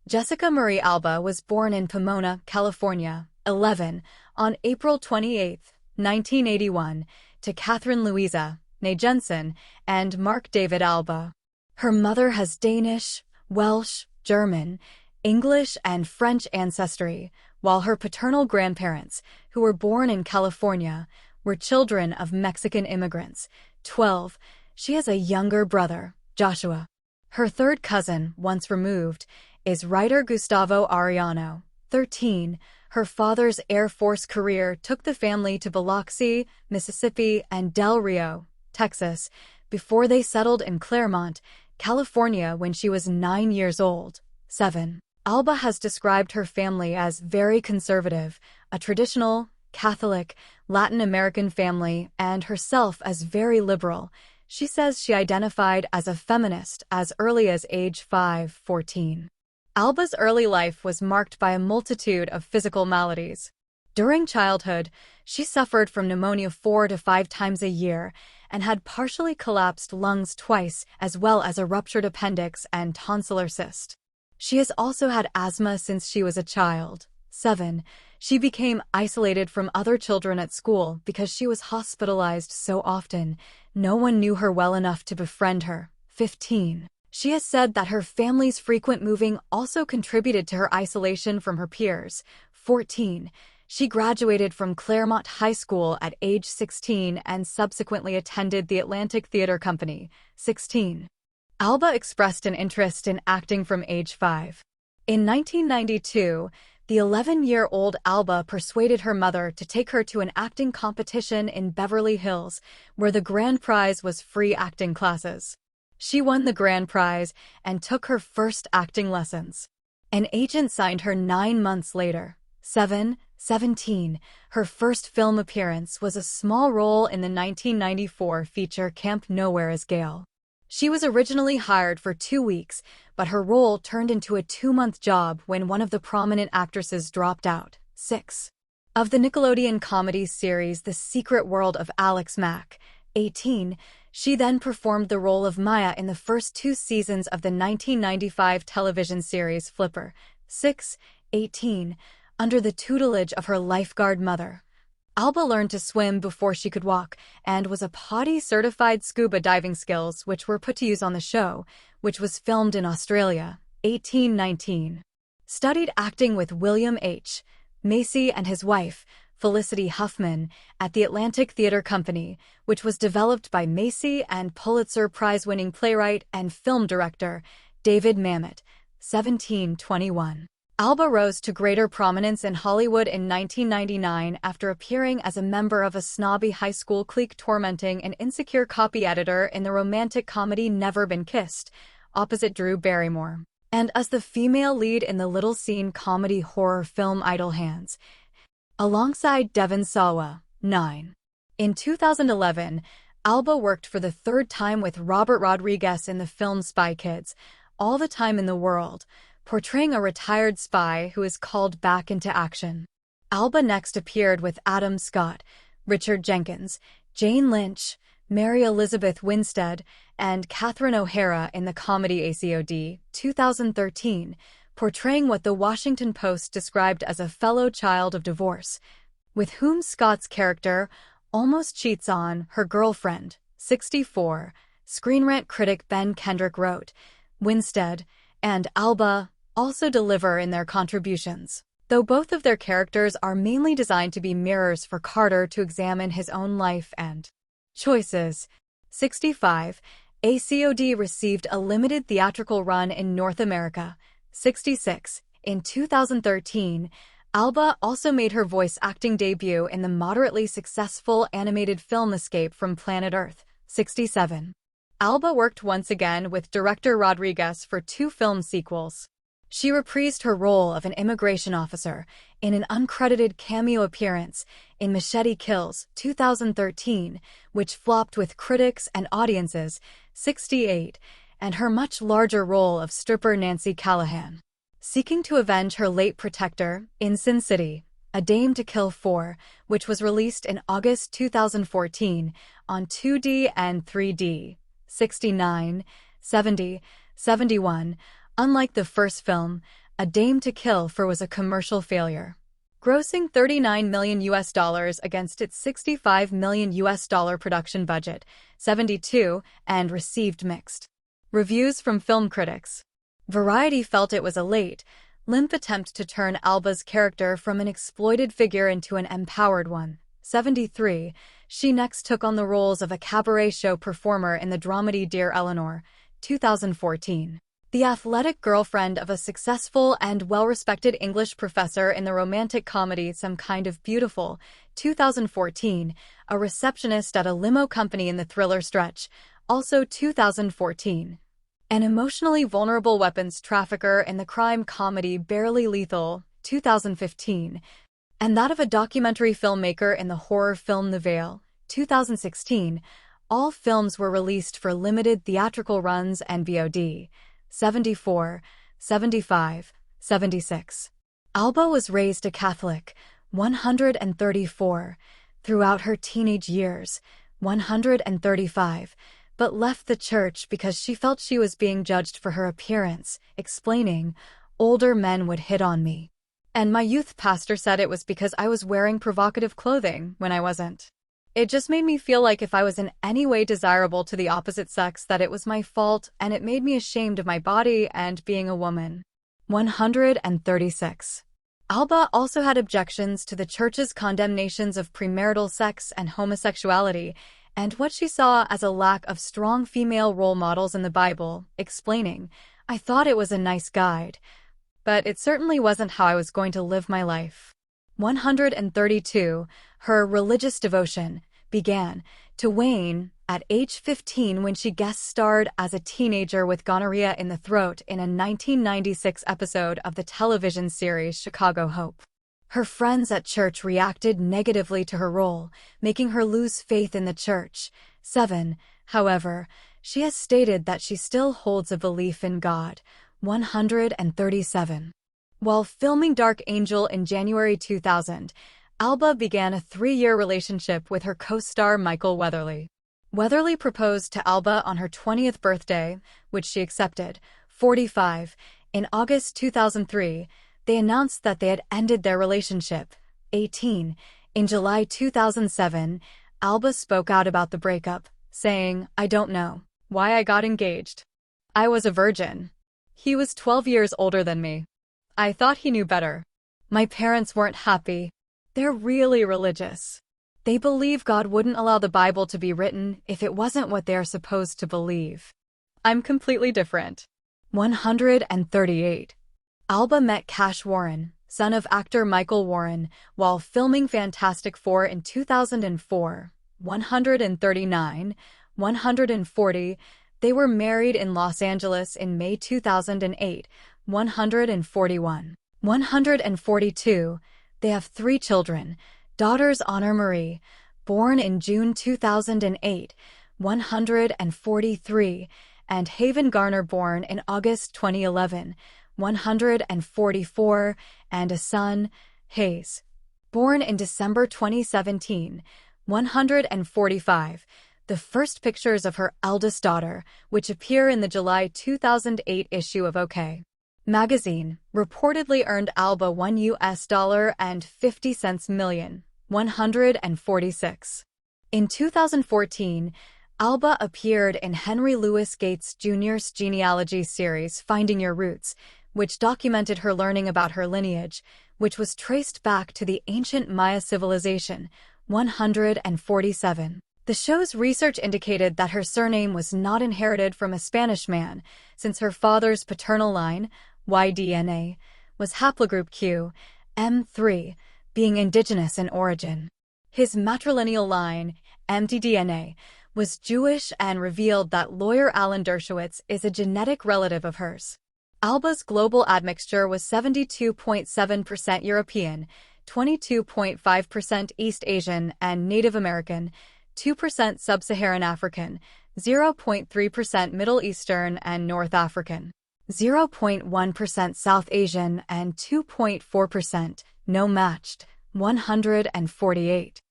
Jessica Marie Alba was born in Pomona, California, 11, on April 28, 1981, to Catherine Louisa, née Jensen, and Mark David Alba. Her mother has Danish, Welsh, German, English, and French ancestry, while her paternal grandparents, who were born in California, were children of Mexican immigrants. 12. She has a younger brother, Joshua. Her third cousin, once removed, is writer Gustavo Arellano. 13. Her father's Air Force career took the family to Biloxi, Mississippi, and Del Rio, Texas, before they settled in Claremont, California when she was 9 years old. 7. Alba has described her family as very conservative, a traditional, Catholic, Latin American family, and herself as very liberal. She says she identified as a feminist as early as age 14. Alba's early life was marked by a multitude of physical maladies. During childhood, she suffered from pneumonia 4 to 5 times a year and had partially collapsed lungs twice, as well as a ruptured appendix and tonsillar cyst. She has also had asthma since she was a child. 7. She became isolated from other children at school because she was hospitalized so often. No one knew her well enough to befriend her. 15. She has said that her family's frequent moving also contributed to her isolation from her peers. 14. She graduated from Claremont High School at age 16 and subsequently attended the Atlantic Theater Company. 16. Alba expressed an interest in acting from age 5. In 1992, the 11-year-old Alba persuaded her mother to take her to an acting competition in Beverly Hills, where the grand prize was free acting classes. She won the grand prize and took her first acting lessons. An agent signed her 9 months later. 17. Her first film appearance was a small role in the 1994 feature Camp Nowhere as Gail. She was originally hired for 2 weeks, but her role turned into a 2-month job when one of the prominent actresses dropped out. 6. Of the Nickelodeon comedy series The Secret World of Alex Mack. 18. She then performed the role of Maya in the first 2 seasons of the 1995 television series Flipper. 18. Under the tutelage of her lifeguard mother, Alba learned to swim before she could walk and was a PADI-certified scuba diving skills which were put to use on the show, which was filmed in Australia. 19. Studied acting with William H. Macy and his wife, Felicity Huffman, at the Atlantic Theater Company, which was developed by Macy and Pulitzer Prize-winning playwright and film director David Mamet. 21. Alba rose to greater prominence in Hollywood in 1999 after appearing as a member of a snobby high school clique tormenting an insecure copy editor in the romantic comedy Never Been Kissed, opposite Drew Barrymore, and as the female lead in the little-scene comedy horror film Idle Hands, alongside Devon Sawa. 9. In 2011, Alba worked for the third time with Robert Rodriguez in the film Spy Kids, All the Time in the World, portraying a retired spy who is called back into action. Alba next appeared with Adam Scott, Richard Jenkins, Jane Lynch, Mary Elizabeth Winstead, and Catherine O'Hara in the comedy ACOD, 2013, portraying what the Washington Post described as a fellow child of divorce, with whom Scott's character almost cheats on her girlfriend. 64. Screen Rant critic Ben Kendrick wrote, Winstead and Alba also deliver in their contributions, though both of their characters are mainly designed to be mirrors for Carter to examine his own life and choices. 65. ACOD received a limited theatrical run in North America. 66. In 2013, Alba also made her voice acting debut in the moderately successful animated film Escape from Planet Earth. 67. Alba worked once again with director Rodriguez for 2 film sequels. She reprised her role of an immigration officer in an uncredited cameo appearance in Machete Kills, 2013, which flopped with critics and audiences. 68. And her much larger role of stripper Nancy Callahan, seeking to avenge her late protector in Sin City, A Dame to Kill For, which was released in August 2014 on 2D and 3D. 69, 70, 71. Unlike the first film, A Dame to Kill For was a commercial failure, grossing $39 million against its $65 million production budget, 72, and received mixed reviews from film critics. Variety felt it was a late, limp attempt to turn Alba's character from an exploited figure into an empowered one. 73. She next took on the roles of a cabaret show performer in the dramedy Dear Eleanor, 2014. The athletic girlfriend of a successful and well-respected English professor in the romantic comedy Some Kind of Beautiful, 2014, a receptionist at a limo company in the thriller Stretch, also 2014. An emotionally vulnerable weapons trafficker in the crime comedy Barely Lethal, 2015, and that of a documentary filmmaker in the horror film The Veil, 2016. All films were released for limited theatrical runs and VOD. 74, 75, 76. Alba was raised a Catholic, 134, throughout her teenage years, 135, but left the church because she felt she was being judged for her appearance, explaining, "Older men would hit on me. And my youth pastor said it was because I was wearing provocative clothing when I wasn't. It just made me feel like if I was in any way desirable to the opposite sex that it was my fault, and it made me ashamed of my body and being a woman." 136. Alba also had objections to the church's condemnations of premarital sex and homosexuality, and what she saw as a lack of strong female role models in the Bible, explaining, "I thought it was a nice guide, but it certainly wasn't how I was going to live my life." 132. Her religious devotion began to wane at age 15 when she guest-starred as a teenager with gonorrhea in the throat in a 1996 episode of the television series Chicago Hope. Her friends at church reacted negatively to her role, making her lose faith in the church. 7. However, she has stated that she still holds a belief in God. 137. While filming Dark Angel in January 2000, Alba began a 3-year relationship with her co-star Michael Weatherly. Weatherly proposed to Alba on her 20th birthday, which she accepted. 45. In August 2003, they announced that they had ended their relationship. 18. In July 2007, Alba spoke out about the breakup, saying, "I don't know why I got engaged. I was a virgin. He was 12 years older than me. I thought he knew better. My parents weren't happy. They're really religious. They believe God wouldn't allow the Bible to be written if it wasn't what they're supposed to believe. I'm completely different." 138. Alba met Cash Warren, son of actor Michael Warren, while filming Fantastic Four in 2004. 139. 140. They were married in Los Angeles in May 2008. 141. 142. They have 3 children. Daughters Honor Marie, born in June 2008. 143. And Haven Garner, born in August 2011. 144, and a son, Hayes, born in December 2017. 145. The first pictures of her eldest daughter, which appear in the July 2008 issue of OK magazine, reportedly earned Alba $1.50 million. 146. In 2014, Alba appeared in Henry Louis Gates Jr.'s genealogy series Finding Your Roots, which documented her learning about her lineage, which was traced back to the ancient Maya civilization. 147. The show's research indicated that her surname was not inherited from a Spanish man, since her father's paternal line, Y-DNA, was haplogroup Q, M3, being indigenous in origin. His matrilineal line, mtDNA, was Jewish and revealed that lawyer Alan Dershowitz is a genetic relative of hers. Alba's global admixture was 72.7% European, 22.5% East Asian and Native American, 2% Sub-Saharan African, 0.3% Middle Eastern and North African, 0.1% South Asian and 2.4% no matched. 148.